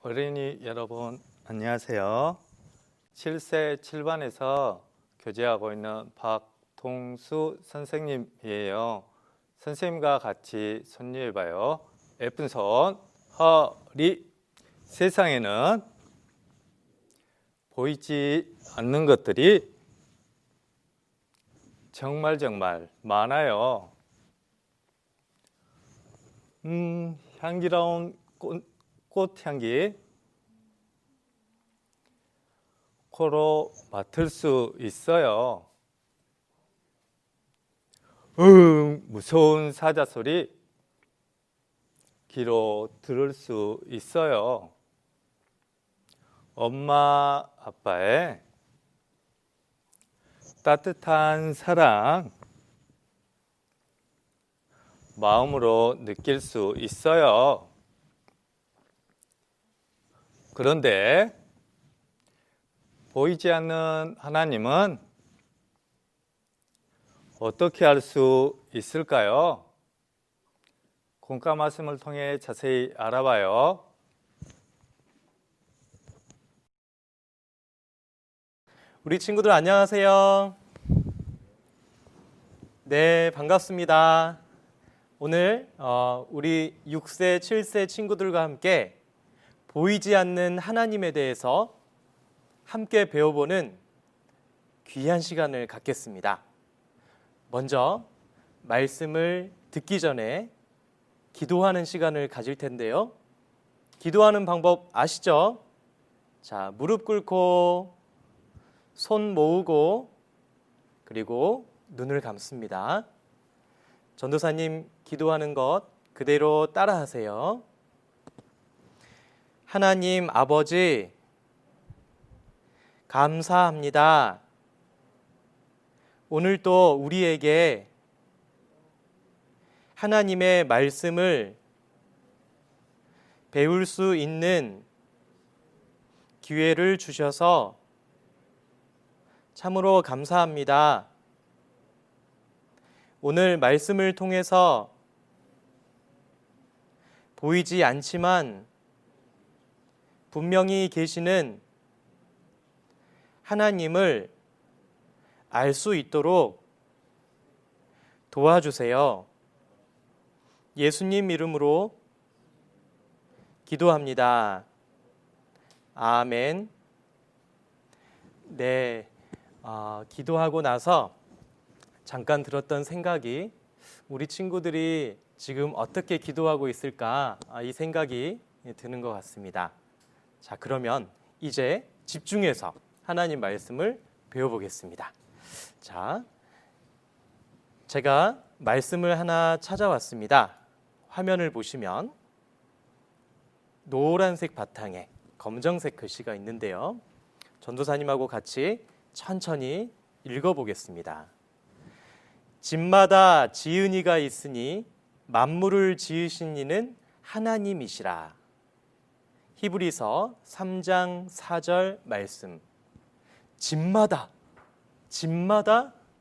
어린이 여러분 안녕하세요. 7세 7반에서 교제하고 있는 박동수 선생님이에요. 선생님과 같이 손님해봐요. 예쁜 손, 허리. 세상에는 보이지 않는 것들이 정말 많아요. 향기로운 꽃향기 코로 맡을 수 있어요. 무서운 사자 소리 귀로 들을 수 있어요. 엄마 아빠의 따뜻한 사랑 마음으로 느낄 수 있어요. 그런데 보이지 않는 하나님은 어떻게 알 수 있을까요? 공과 말씀을 통해 자세히 알아봐요. 우리 친구들 안녕하세요. 네, 반갑습니다. 오늘 우리 6세, 7세 친구들과 함께 보이지 않는 하나님에 대해서 함께 배워보는 귀한 시간을 갖겠습니다. 먼저 말씀을 듣기 전에 기도하는 시간을 가질 텐데요. 기도하는 방법 아시죠? 자, 무릎 꿇고 손 모으고 그리고 눈을 감습니다. 전도사님 기도하는 것 그대로 따라하세요. 하나님 아버지 감사합니다. 오늘도 우리에게 하나님의 말씀을 배울 수 있는 기회를 주셔서 참으로 감사합니다. 오늘 말씀을 통해서 보이지 않지만 분명히 계시는 하나님을 알 수 있도록 도와주세요. 예수님 이름으로 기도합니다. 아멘. 네, 기도하고 나서 잠깐 들었던 생각이 우리 친구들이 지금 어떻게 기도하고 있을까 이 생각이 드는 것 같습니다. 자, 그러면 이제 집중해서 하나님 말씀을 배워보겠습니다. 자, 제가 말씀을 하나 찾아왔습니다. 화면을 보시면 노란색 바탕에 검정색 글씨가 있는데요. 전도사님하고 같이 천천히 읽어보겠습니다. 집마다 지은이가 있으니 만물을 지으신 이는 하나님이시라. 히브리서 3장 4절 말씀. 집마다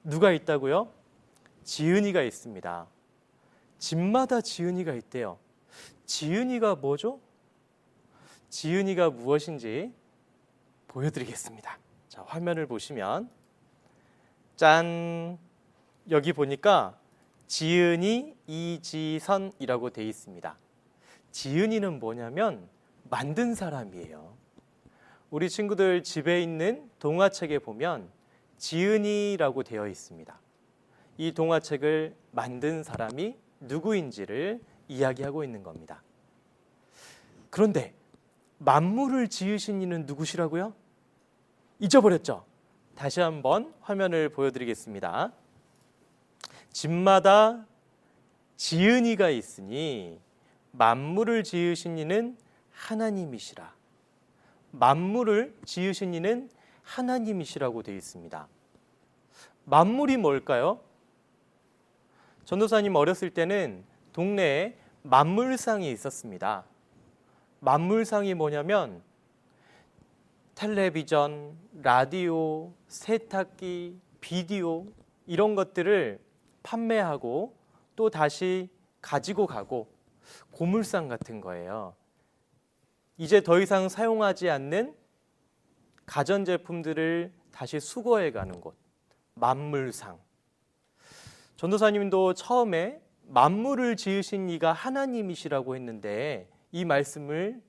누가 있다고요? 지은이가 있습니다. 집마다 지은이가 있대요. 지은이가 뭐죠? 지은이가 무엇인지 보여드리겠습니다. 자, 화면을 보시면 짠! 여기 보니까 지은이 이지선이라고 되어 있습니다. 지은이는 뭐냐면 만든 사람이에요. 우리 친구들 집에 있는 동화책에 보면 지은이라고 되어 있습니다. 이 동화책을 만든 사람이 누구인지를 이야기하고 있는 겁니다. 그런데 만물을 지으신 이는 누구시라고요? 잊어버렸죠? 다시 한번 화면을 보여드리겠습니다. 집마다 지은이가 있으니 만물을 지으신 이는 하나님이시라. 만물을 지으신 이는 하나님이시라고 되어 있습니다. 만물이 뭘까요? 전도사님 어렸을 때는 동네에 만물상이 있었습니다. 만물상이 뭐냐면 텔레비전, 라디오, 세탁기, 비디오 이런 것들을 판매하고 또 다시 가지고 가고 고물상 같은 거예요. 이제 더 이상 사용하지 않는 가전제품들을 다시 수거해 가는 곳, 만물상. 전도사님도 처음에 만물을 지으신 이가 하나님이시라고 했는데 이 말씀을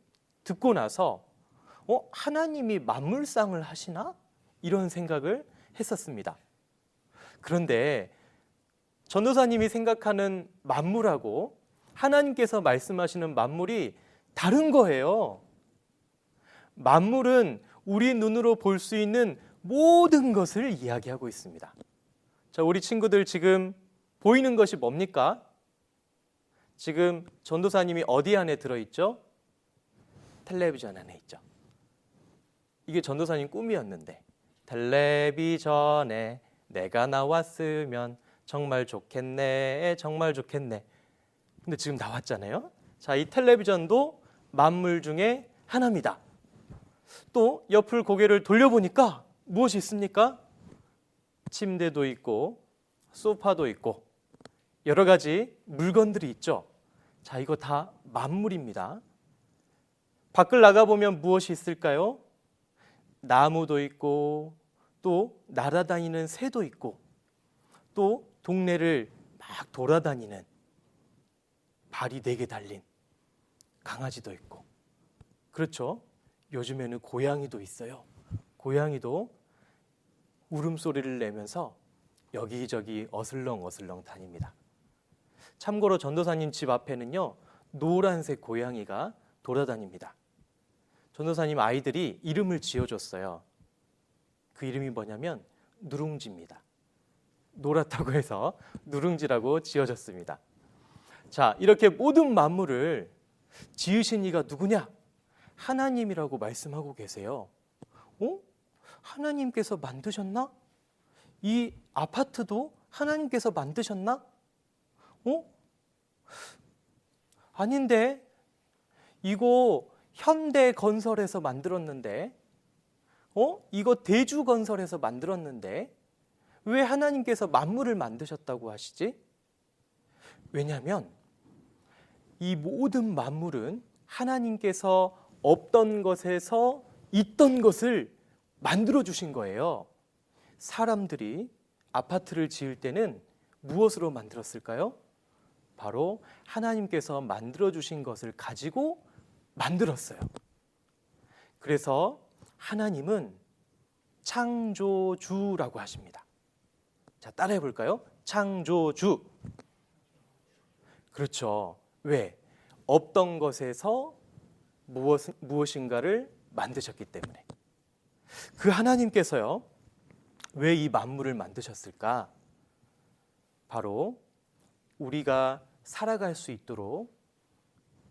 듣고 나서 하나님이 만물상을 하시나? 이런 생각을 했었습니다. 그런데 전도사님이 생각하는 만물하고 하나님께서 말씀하시는 만물이 다른 거예요. 만물은 우리 눈으로 볼 수 있는 모든 것을 이야기하고 있습니다. 자, 우리 친구들 지금 보이는 것이 뭡니까? 지금 전도사님이 어디 안에 들어있죠? 텔레비전 안에 있죠. 이게 전도사님 꿈이었는데 텔레비전에 내가 나왔으면 정말 좋겠네, 정말 좋겠네. 근데 지금 나왔잖아요. 자, 이 텔레비전도 만물 중에 하나입니다. 또 옆을 고개를 돌려보니까 무엇이 있습니까? 침대도 있고 소파도 있고 여러 가지 물건들이 있죠. 자, 이거 다 만물입니다. 밖을 나가보면 무엇이 있을까요? 나무도 있고 또 날아다니는 새도 있고 또 동네를 막 돌아다니는 발이 4개 달린 강아지도 있고, 그렇죠? 요즘에는 고양이도 있어요. 고양이도 울음소리를 내면서 여기저기 어슬렁어슬렁 다닙니다. 참고로 전도사님 집 앞에는요, 노란색 고양이가 돌아다닙니다. 전도사님 아이들이 이름을 지어줬어요. 그 이름이 뭐냐면 누룽지입니다. 노랗다고 해서 누룽지라고 지어졌습니다. 자, 이렇게 모든 만물을 지으신 이가 누구냐? 하나님이라고 말씀하고 계세요. 하나님께서 만드셨나? 이 아파트도 하나님께서 만드셨나? 아닌데, 이거 현대건설에서 만들었는데, 이거 대주건설에서 만들었는데 왜 하나님께서 만물을 만드셨다고 하시지? 왜냐하면 이 모든 만물은 하나님께서 없던 것에서 있던 것을 만들어 주신 거예요. 사람들이 아파트를 지을 때는 무엇으로 만들었을까요? 바로 하나님께서 만들어 주신 것을 가지고 만들었어요. 그래서 하나님은 창조주라고 하십니다. 자, 따라해 볼까요? 창조주. 그렇죠. 왜? 없던 것에서 무엇인가를 만드셨기 때문에. 그 하나님께서요, 왜 이 만물을 만드셨을까? 바로 우리가 살아갈 수 있도록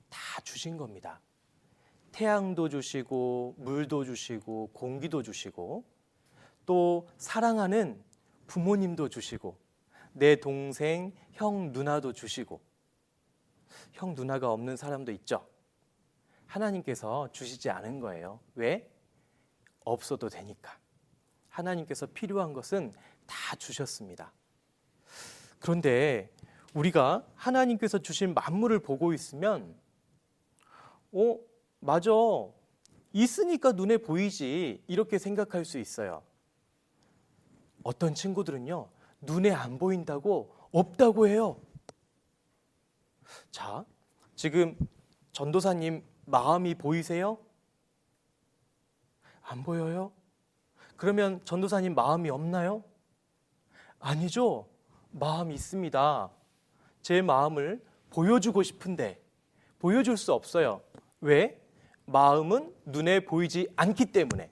다 주신 겁니다. 태양도 주시고 물도 주시고 공기도 주시고 또 사랑하는 부모님도 주시고 내 동생, 형, 누나도 주시고. 형, 누나가 없는 사람도 있죠. 하나님께서 주시지 않은 거예요. 왜? 없어도 되니까. 하나님께서 필요한 것은 다 주셨습니다. 그런데 우리가 하나님께서 주신 만물을 보고 있으면 맞아, 있으니까 눈에 보이지, 이렇게 생각할 수 있어요. 어떤 친구들은요, 눈에 안 보인다고 없다고 해요. 자, 지금 전도사님 마음이 보이세요? 안 보여요? 그러면 전도사님 마음이 없나요? 아니죠. 마음이 있습니다. 제 마음을 보여주고 싶은데 보여줄 수 없어요. 왜? 마음은 눈에 보이지 않기 때문에.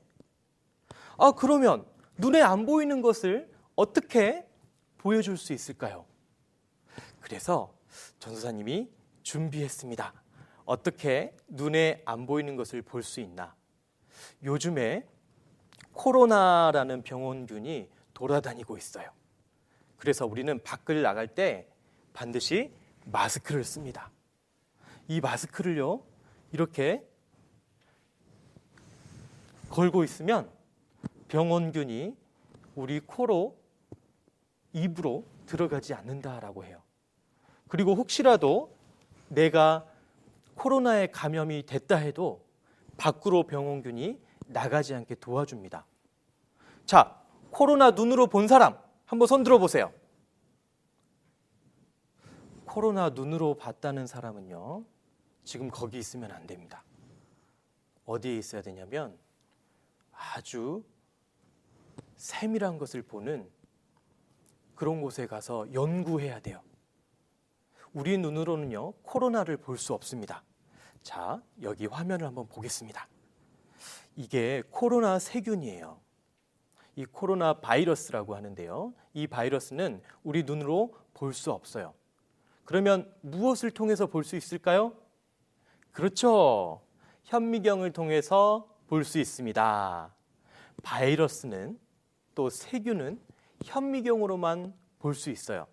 그러면 눈에 안 보이는 것을 어떻게 보여줄 수 있을까요? 그래서 전도사님이 준비했습니다. 어떻게 눈에 안 보이는 것을 볼 수 있나? 요즘에 코로나라는 병원균이 돌아다니고 있어요. 그래서 우리는 밖을 나갈 때 반드시 마스크를 씁니다. 이 마스크를요, 이렇게 걸고 있으면 병원균이 우리 코로, 입으로 들어가지 않는다라고 해요. 그리고 혹시라도 내가 코로나에 감염이 됐다 해도 밖으로 병원균이 나가지 않게 도와줍니다. 자, 코로나 눈으로 본 사람 한번 손 들어보세요. 코로나 눈으로 봤다는 사람은요, 지금 거기 있으면 안 됩니다. 어디에 있어야 되냐면 아주 세밀한 것을 보는 그런 곳에 가서 연구해야 돼요. 우리 눈으로는요, 코로나를 볼 수 없습니다. 자, 여기 화면을 한번 보겠습니다. 이게 코로나 세균이에요. 이 코로나 바이러스라고 하는데요. 이 바이러스는 우리 눈으로 볼 수 없어요. 그러면 무엇을 통해서 볼 수 있을까요? 그렇죠. 현미경을 통해서 볼 수 있습니다. 바이러스는 또 세균은 현미경으로만 볼 수 있어요.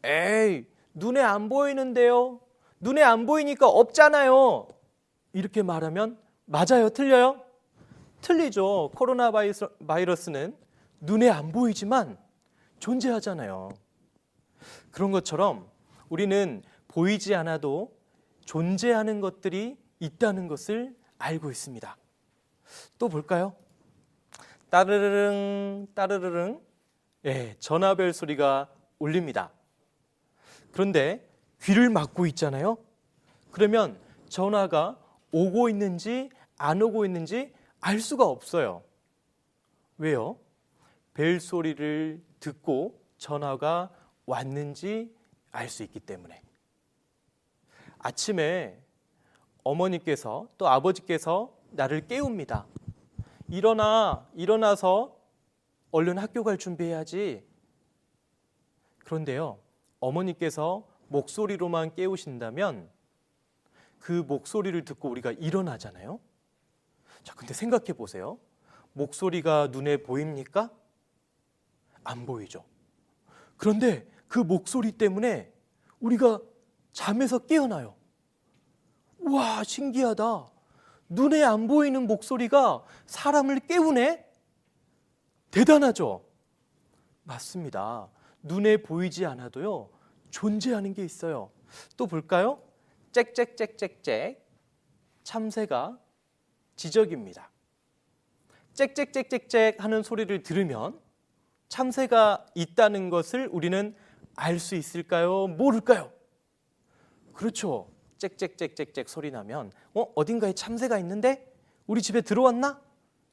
에이, 눈에 안 보이는데요? 눈에 안 보이니까 없잖아요. 이렇게 말하면 맞아요? 틀려요? 틀리죠. 코로나 바이러스는 눈에 안 보이지만 존재하잖아요. 그런 것처럼 우리는 보이지 않아도 존재하는 것들이 있다는 것을 알고 있습니다. 또 볼까요? 따르르릉 따르르릉, 예, 전화벨 소리가 울립니다. 그런데 귀를 막고 있잖아요. 그러면 전화가 오고 있는지 안 오고 있는지 알 수가 없어요. 왜요? 벨 소리를 듣고 전화가 왔는지 알 수 있기 때문에. 아침에 어머니께서 또 아버지께서 나를 깨웁니다. 일어나서 얼른 학교 갈 준비해야지. 그런데요, 어머니께서 목소리로만 깨우신다면 그 목소리를 듣고 우리가 일어나잖아요. 자, 근데 생각해 보세요. 목소리가 눈에 보입니까? 안 보이죠. 그런데 그 목소리 때문에 우리가 잠에서 깨어나요. 와, 신기하다. 눈에 안 보이는 목소리가 사람을 깨우네? 대단하죠? 맞습니다. 눈에 보이지 않아도요, 존재하는 게 있어요. 또 볼까요? 짹짹짹짹짹, 참새가 지적입니다. 짹짹짹짹짹 하는 소리를 들으면 참새가 있다는 것을 우리는 알 수 있을까요? 모를까요? 그렇죠. 짹짹짹짹짹 소리 나면 어딘가에 참새가 있는데 우리 집에 들어왔나?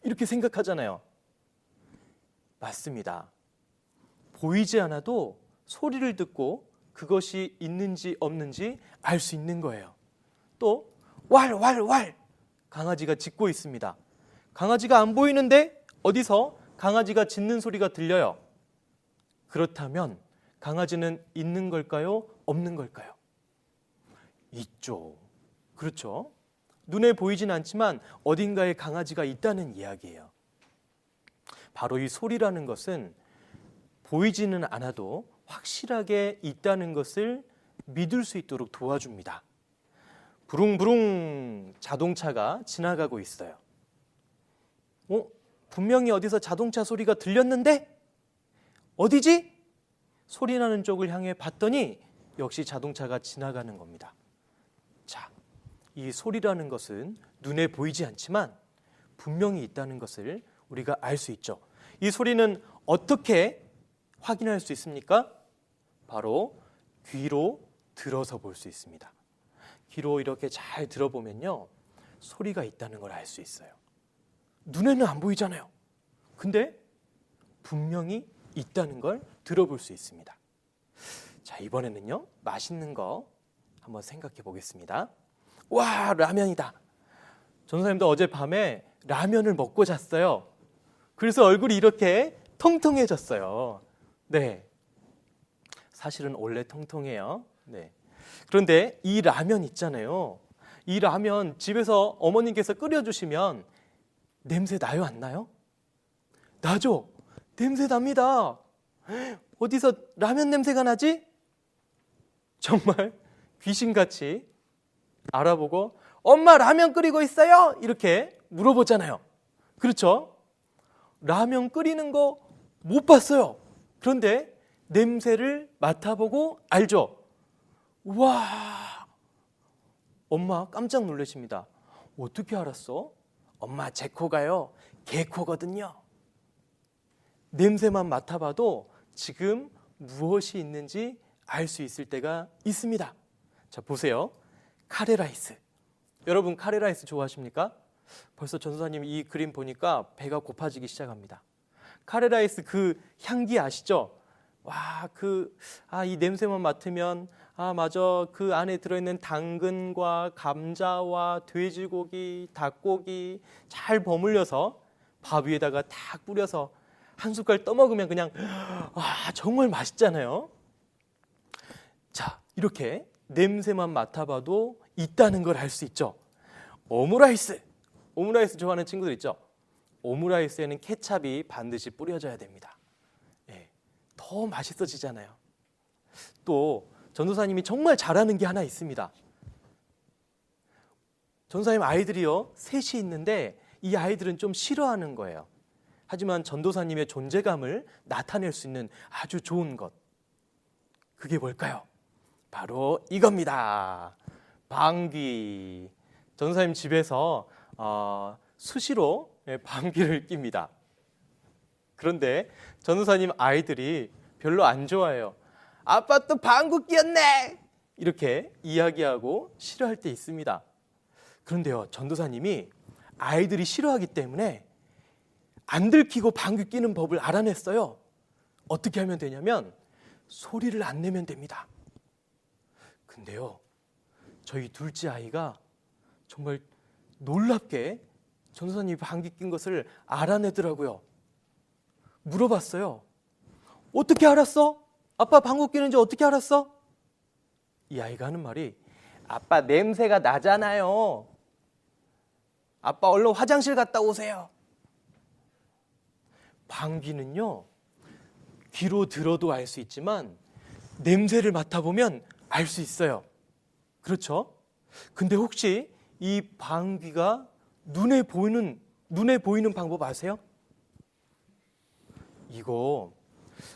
이렇게 생각하잖아요. 맞습니다. 보이지 않아도 소리를 듣고 그것이 있는지 없는지 알 수 있는 거예요. 또 왈왈왈, 강아지가 짖고 있습니다. 강아지가 안 보이는데 어디서 강아지가 짖는 소리가 들려요. 그렇다면 강아지는 있는 걸까요? 없는 걸까요? 있죠. 그렇죠. 눈에 보이진 않지만 어딘가에 강아지가 있다는 이야기예요. 바로 이 소리라는 것은 보이지는 않아도 확실하게 있다는 것을 믿을 수 있도록 도와줍니다. 부릉부릉 자동차가 지나가고 있어요. 분명히 어디서 자동차 소리가 들렸는데 어디지? 소리 나는 쪽을 향해 봤더니 역시 자동차가 지나가는 겁니다. 자, 이 소리라는 것은 눈에 보이지 않지만 분명히 있다는 것을 우리가 알 수 있죠. 이 소리는 어떻게 확인할 수 있습니까? 바로 귀로 들어서 볼 수 있습니다. 귀로 이렇게 잘 들어보면요, 소리가 있다는 걸 알 수 있어요. 눈에는 안 보이잖아요. 근데 분명히 있다는 걸 들어볼 수 있습니다. 자, 이번에는요, 맛있는 거 한번 생각해 보겠습니다. 와, 라면이다. 전사님도 어젯밤에 라면을 먹고 잤어요. 그래서 얼굴이 이렇게 통통해졌어요. 네, 사실은 원래 통통해요. 네. 그런데 이 라면 있잖아요. 이 라면 집에서 어머님께서 끓여주시면 냄새 나요, 안 나요? 나죠? 냄새 납니다. 어디서 라면 냄새가 나지? 정말 귀신같이 알아보고 엄마 라면 끓이고 있어요? 이렇게 물어보잖아요. 그렇죠? 라면 끓이는 거 못 봤어요. 그런데 냄새를 맡아보고 알죠? 와, 엄마 깜짝 놀라십니다. 어떻게 알았어? 엄마 제 코가요 개코거든요. 냄새만 맡아봐도 지금 무엇이 있는지 알 수 있을 때가 있습니다. 자, 보세요. 카레라이스. 여러분 카레라이스 좋아하십니까? 벌써 전도사님 이 그림 보니까 배가 고파지기 시작합니다. 카레라이스 그 향기 아시죠? 와, 이 냄새만 맡으면 맞아. 그 안에 들어있는 당근과 감자와 돼지고기, 닭고기 잘 버무려서 밥 위에다가 탁 뿌려서 한 숟갈 떠먹으면 그냥 정말 맛있잖아요. 자, 이렇게 냄새만 맡아봐도 있다는 걸 알 수 있죠. 오므라이스. 오므라이스 좋아하는 친구들 있죠? 오므라이스에는 케찹이 반드시 뿌려져야 됩니다. 예, 더 맛있어지잖아요. 또 전도사님이 정말 잘하는 게 하나 있습니다. 전도사님 아이들이요, 셋이 있는데 이 아이들은 좀 싫어하는 거예요. 하지만 전도사님의 존재감을 나타낼 수 있는 아주 좋은 것. 그게 뭘까요? 바로 이겁니다. 방귀. 전도사님 집에서 수시로 방귀를 낍니다. 그런데 전도사님 아이들이 별로 안 좋아해요. 아빠 또 방귀 뀌었네! 이렇게 이야기하고 싫어할 때 있습니다. 그런데요, 전도사님이 아이들이 싫어하기 때문에 안 들키고 방귀 뀌는 법을 알아냈어요. 어떻게 하면 되냐면 소리를 안 내면 됩니다. 근데요, 저희 둘째 아이가 정말 놀랍게 전도사님이 방귀 낀 것을 알아내더라고요. 물어봤어요. 어떻게 알았어? 아빠 방귀 뀌는지 어떻게 알았어? 이 아이가 하는 말이 아빠 냄새가 나잖아요. 아빠 얼른 화장실 갔다 오세요. 방귀는요, 귀로 들어도 알 수 있지만 냄새를 맡아보면 알 수 있어요. 그렇죠? 근데 혹시 이 방귀가 눈에 보이는 방법 아세요? 이거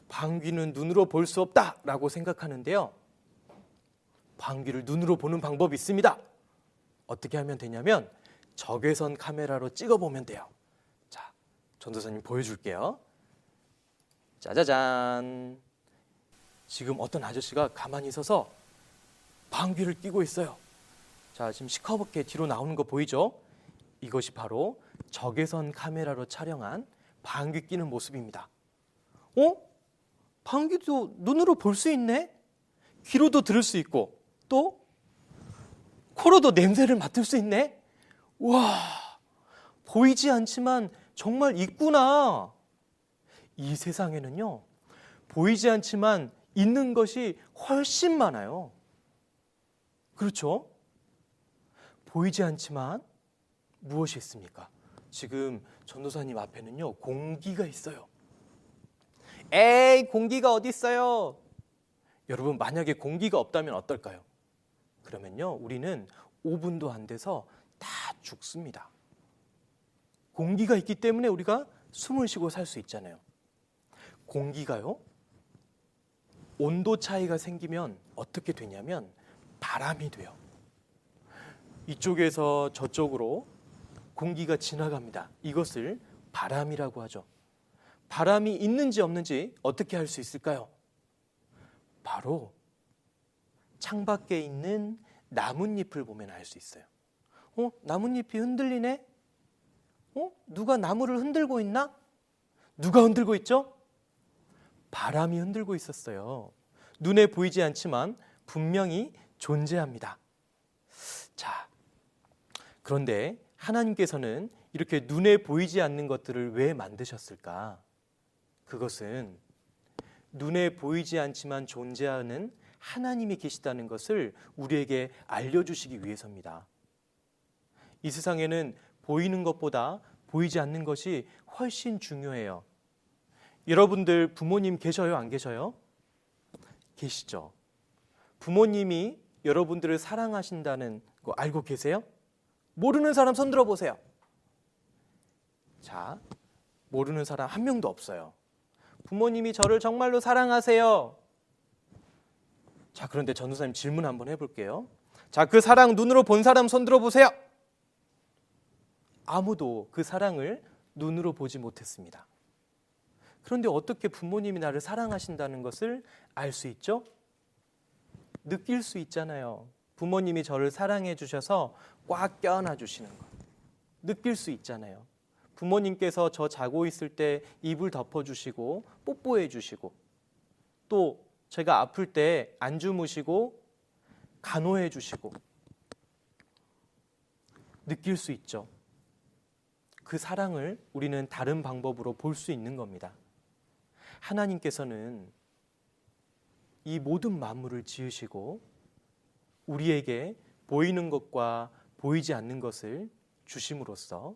방귀는 눈으로 볼 수 없다라고 생각하는데요. 방귀를 눈으로 보는 방법이 있습니다. 어떻게 하면 되냐면 적외선 카메라로 찍어보면 돼요. 자, 전도사님 보여줄게요. 짜자잔. 지금 어떤 아저씨가 가만히 서서 방귀를 뀌고 있어요. 자, 지금 시커멓게 뒤로 나오는 거 보이죠? 이것이 바로 적외선 카메라로 촬영한 방귀 뀌는 모습입니다. 방귀도 눈으로 볼 수 있네? 귀로도 들을 수 있고 또 코로도 냄새를 맡을 수 있네? 와, 보이지 않지만 정말 있구나. 이 세상에는요, 보이지 않지만 있는 것이 훨씬 많아요. 그렇죠? 보이지 않지만 무엇이 있습니까? 지금 전도사님 앞에는요, 공기가 있어요. 에이, 공기가 어디 있어요? 여러분, 만약에 공기가 없다면 어떨까요? 그러면요, 우리는 5분도 안 돼서 다 죽습니다. 공기가 있기 때문에 우리가 숨을 쉬고 살 수 있잖아요. 공기가요, 온도 차이가 생기면 어떻게 되냐면 바람이 돼요. 이쪽에서 저쪽으로 공기가 지나갑니다. 이것을 바람이라고 하죠. 바람이 있는지 없는지 어떻게 알 수 있을까요? 바로 창밖에 있는 나뭇잎을 보면 알 수 있어요. 나뭇잎이 흔들리네? 누가 나무를 흔들고 있나? 누가 흔들고 있죠? 바람이 흔들고 있었어요. 눈에 보이지 않지만 분명히 존재합니다. 자, 그런데 하나님께서는 이렇게 눈에 보이지 않는 것들을 왜 만드셨을까? 그것은 눈에 보이지 않지만 존재하는 하나님이 계시다는 것을 우리에게 알려주시기 위해서입니다. 이 세상에는 보이는 것보다 보이지 않는 것이 훨씬 중요해요. 여러분들 부모님 계셔요? 안 계셔요? 계시죠? 부모님이 여러분들을 사랑하신다는 거 알고 계세요? 모르는 사람 손 들어보세요. 자, 모르는 사람 한 명도 없어요. 부모님이 저를 정말로 사랑하세요. 자, 그런데 전도사님 질문 한번 해볼게요. 자, 그 사랑 눈으로 본 사람 손 들어보세요. 아무도 그 사랑을 눈으로 보지 못했습니다. 그런데 어떻게 부모님이 나를 사랑하신다는 것을 알 수 있죠? 느낄 수 있잖아요. 부모님이 저를 사랑해 주셔서 꽉 껴안아 주시는 것. 느낄 수 있잖아요. 부모님께서 저 자고 있을 때 이불 덮어주시고 뽀뽀해 주시고, 또 제가 아플 때 안 주무시고 간호해 주시고, 느낄 수 있죠. 그 사랑을 우리는 다른 방법으로 볼 수 있는 겁니다. 하나님께서는 이 모든 만물을 지으시고 우리에게 보이는 것과 보이지 않는 것을 주심으로써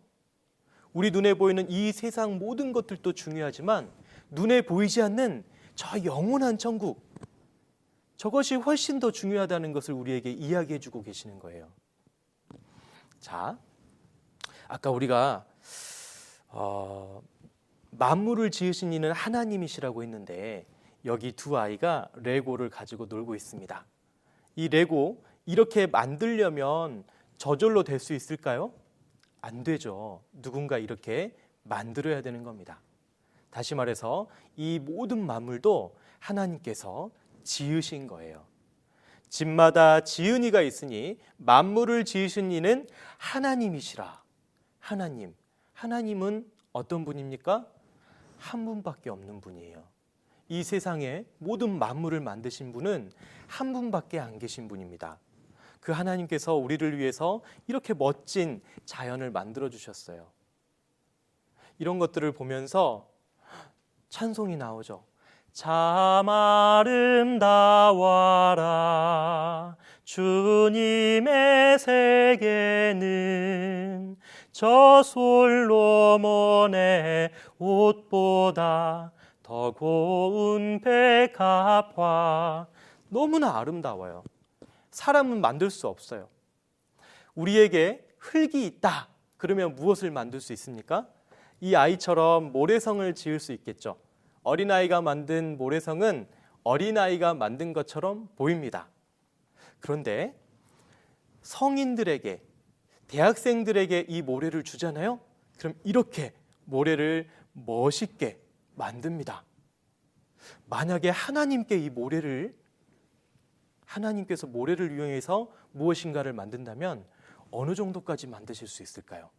우리 눈에 보이는 이 세상 모든 것들도 중요하지만 눈에 보이지 않는 저 영원한 천국, 저것이 훨씬 더 중요하다는 것을 우리에게 이야기해 주고 계시는 거예요. 자, 아까 우리가 만물을 지으신 이는 하나님이시라고 했는데 여기 두 아이가 레고를 가지고 놀고 있습니다. 이 레고 이렇게 만들려면 저절로 될 수 있을까요? 안 되죠. 누군가 이렇게 만들어야 되는 겁니다. 다시 말해서 이 모든 만물도 하나님께서 지으신 거예요. 집마다 지은 이가 있으니 만물을 지으신 이는 하나님이시라. 하나님은 어떤 분입니까? 한 분밖에 없는 분이에요. 이 세상에 모든 만물을 만드신 분은 한 분밖에 안 계신 분입니다. 그 하나님께서 우리를 위해서 이렇게 멋진 자연을 만들어 주셨어요. 이런 것들을 보면서 찬송이 나오죠. 참 아름다워라 주님의 세계는 저 솔로몬의 옷보다 더 고운 백합화. 너무나 아름다워요. 사람은 만들 수 없어요. 우리에게 흙이 있다 그러면 무엇을 만들 수 있습니까? 이 아이처럼 모래성을 지을 수 있겠죠. 어린아이가 만든 모래성은 어린아이가 만든 것처럼 보입니다. 그런데 성인들에게, 대학생들에게 이 모래를 주잖아요. 그럼 이렇게 모래를 멋있게 만듭니다. 만약에 하나님께서 모래를 이용해서 무엇인가를 만든다면 어느 정도까지 만드실 수 있을까요?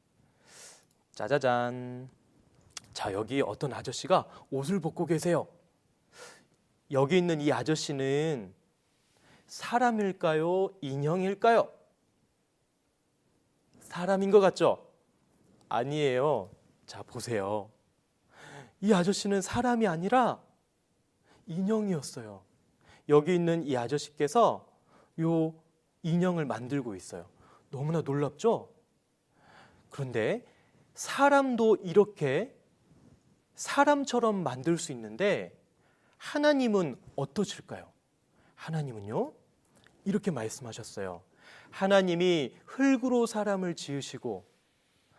짜자잔. 자, 여기 어떤 아저씨가 옷을 벗고 계세요. 여기 있는 이 아저씨는 사람일까요? 인형일까요? 사람인 것 같죠? 아니에요. 자, 보세요. 이 아저씨는 사람이 아니라 인형이었어요. 여기 있는 이 아저씨께서 요 인형을 만들고 있어요. 너무나 놀랍죠? 그런데 사람도 이렇게 사람처럼 만들 수 있는데 하나님은 어떠실까요? 하나님은요, 이렇게 말씀하셨어요. 하나님이 흙으로 사람을 지으시고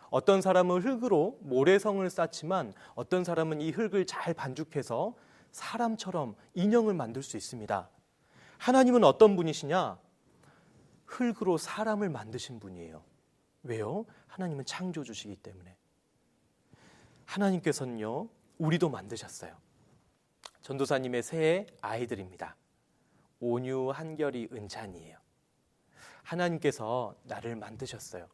어떤 사람은 흙으로 모래성을 쌓지만 어떤 사람은 이 흙을 잘 반죽해서 사람처럼 인형을 만들 수 있습니다. 하나님은 어떤 분이시냐? 흙으로 사람을 만드신 분이에요. 왜요? 하나님은 창조주시기 때문에. 하나님께서는요, 우리도 만드셨어요. 전도사님의 새 아이들입니다. 온유, 한결이, 은찬이에요. 하나님께서 나를 만드셨어요.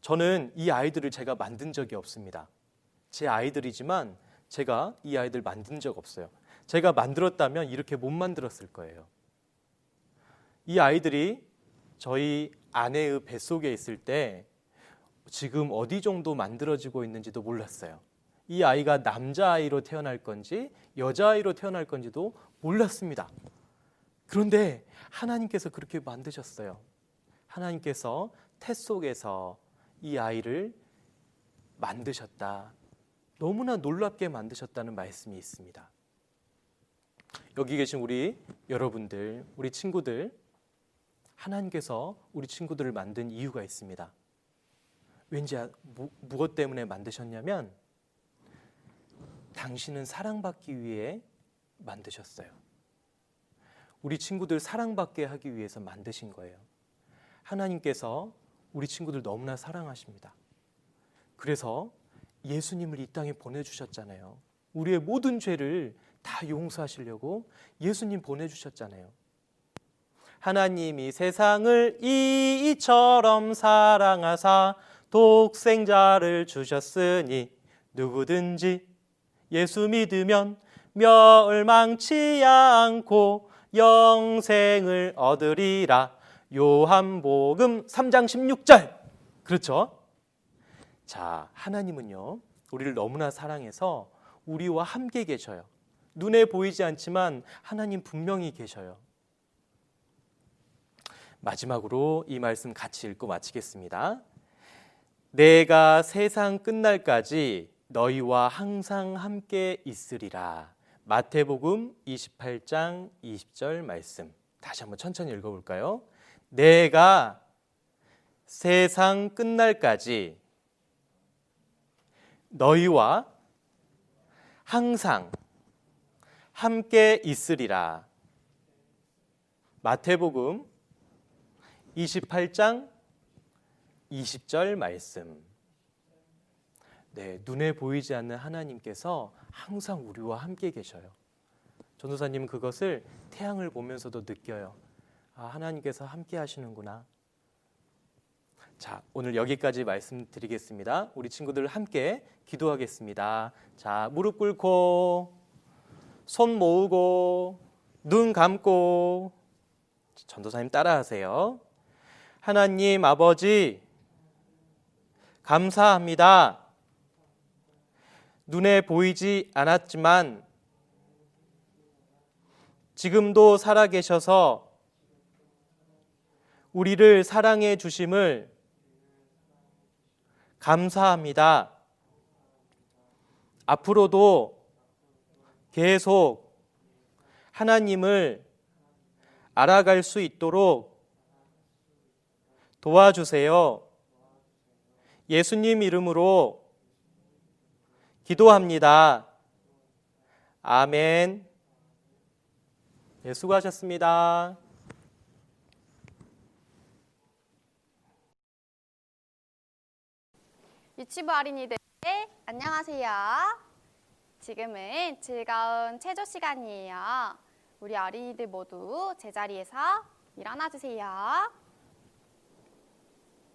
저는 이 아이들을 제가 만든 적이 없습니다. 제 아이들이지만 제가 이 아이들 만든 적 없어요. 제가 만들었다면 이렇게 못 만들었을 거예요. 이 아이들이 저희 아내의 뱃속에 있을 때 지금 어디 정도 만들어지고 있는지도 몰랐어요. 이 아이가 남자아이로 태어날 건지 여자아이로 태어날 건지도 몰랐습니다. 그런데 하나님께서 그렇게 만드셨어요. 하나님께서 태 속에서 이 아이를 만드셨다. 너무나 놀랍게 만드셨다는 말씀이 있습니다. 여기 계신 우리 여러분들, 우리 친구들, 하나님께서 우리 친구들을 만든 이유가 있습니다. 왠지 무엇 때문에 만드셨냐면 당신은 사랑받기 위해 만드셨어요. 우리 친구들 사랑받게 하기 위해서 만드신 거예요. 하나님께서 우리 친구들 너무나 사랑하십니다. 그래서 예수님을 이 땅에 보내주셨잖아요. 우리의 모든 죄를 다 용서하시려고 예수님 보내주셨잖아요. 하나님이 세상을 이처럼 사랑하사 독생자를 주셨으니 누구든지 예수 믿으면 멸망치 않고 영생을 얻으리라. 요한복음 3장 16절. 그렇죠? 자, 하나님은요, 우리를 너무나 사랑해서 우리와 함께 계셔요. 눈에 보이지 않지만 하나님 분명히 계셔요. 마지막으로 이 말씀 같이 읽고 마치겠습니다. 내가 세상 끝날까지 너희와 항상 함께 있으리라. 마태복음 28장 20절 말씀. 다시 한번 천천히 읽어볼까요? 내가 세상 끝날까지 너희와 항상 함께 있으리라. 마태복음 28장 20절 말씀. 네, 눈에 보이지 않는 하나님께서 항상 우리와 함께 계셔요. 전도사님은 그것을 태양을 보면서도 느껴요. 아, 하나님께서 함께 하시는구나. 자, 오늘 여기까지 말씀드리겠습니다. 우리 친구들 함께 기도하겠습니다. 자, 무릎 꿇고 손 모으고 눈 감고 전도사님 따라하세요. 하나님 아버지 감사합니다. 눈에 보이지 않았지만 지금도 살아계셔서 우리를 사랑해 주심을 감사합니다. 앞으로도 계속 하나님을 알아갈 수 있도록 도와주세요. 예수님 이름으로 기도합니다. 아멘. 네, 수고하셨습니다. 유치부 어린이들 안녕하세요. 지금은 즐거운 체조 시간이에요. 우리 어린이들 모두 제자리에서 일어나 주세요.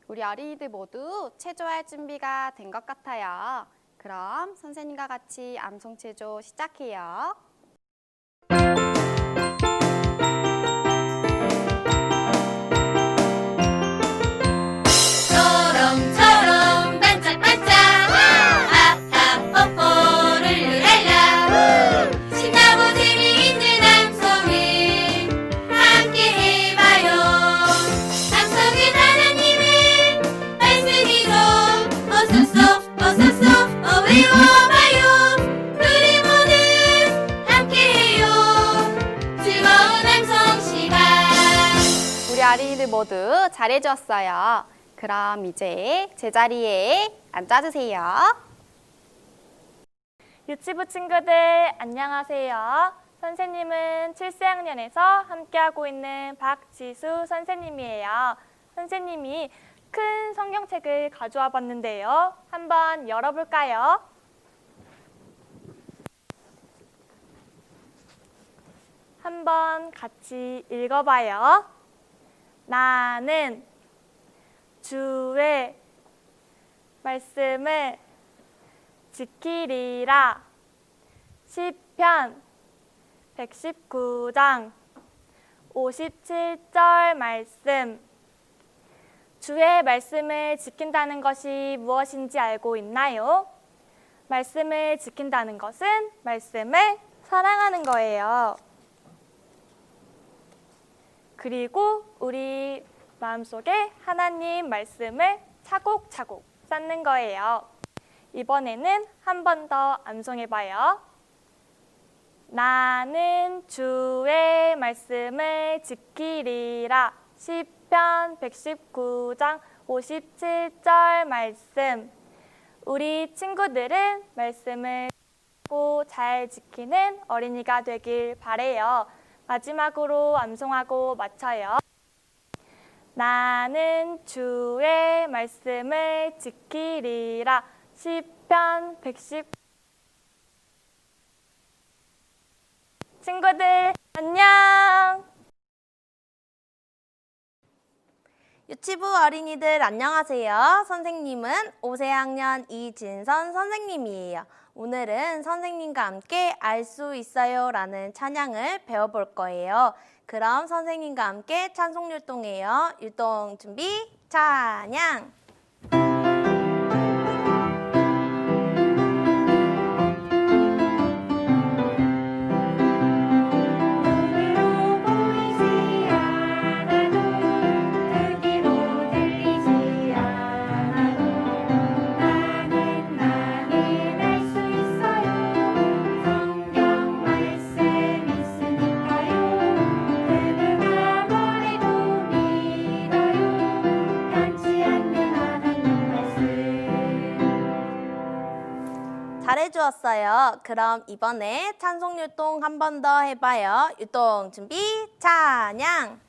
우리 어린이들 모두 체조할 준비가 된 것 같아요. 그럼 선생님과 같이 암송체조 시작해요. 초롱초롱 반짝반짝 아하 뽀뽀를 랄라 신나고 재미있는 암송을 함께 해봐요. 암송은 하나님의 말씀이고 어서서 외워봐요. 우리 모두 함께해요. 즐거운 암송 시간. 우리 어린이들 모두 잘해주었어요. 그럼 이제 제자리에 앉아주세요. 유치부 친구들 안녕하세요. 선생님은 7세학년에서 함께하고 있는 박지수 선생님이에요. 선생님이 큰 성경책을 가져와 봤는데요. 한번 열어볼까요? 한번 같이 읽어봐요. 나는 주의 말씀을 지키리라. 시편 119장 57절 말씀. 주의 말씀을 지킨다는 것이 무엇인지 알고 있나요? 말씀을 지킨다는 것은 말씀을 사랑하는 거예요. 그리고 우리 마음속에 하나님 말씀을 차곡차곡 쌓는 거예요. 이번에는 한 번 더 암송해봐요. 나는 주의 말씀을 지키리라. 시편 119장 57절 말씀. 우리 친구들은 말씀을 꼭 잘 지키는 어린이가 되길 바래요. 마지막으로 암송하고 마쳐요. 나는 주의 말씀을 지키리라. 시편 110 친구들 안녕. 유치부 어린이들 안녕하세요. 선생님은 5세학년 이진선 선생님이에요. 오늘은 선생님과 함께 알 수 있어요 라는 찬양을 배워볼 거예요. 그럼 선생님과 함께 찬송 율동해요. 율동 준비, 찬양! 잘해주었어요. 그럼 이번에 찬송 율동 한 번 더 해봐요. 율동 준비, 찬양!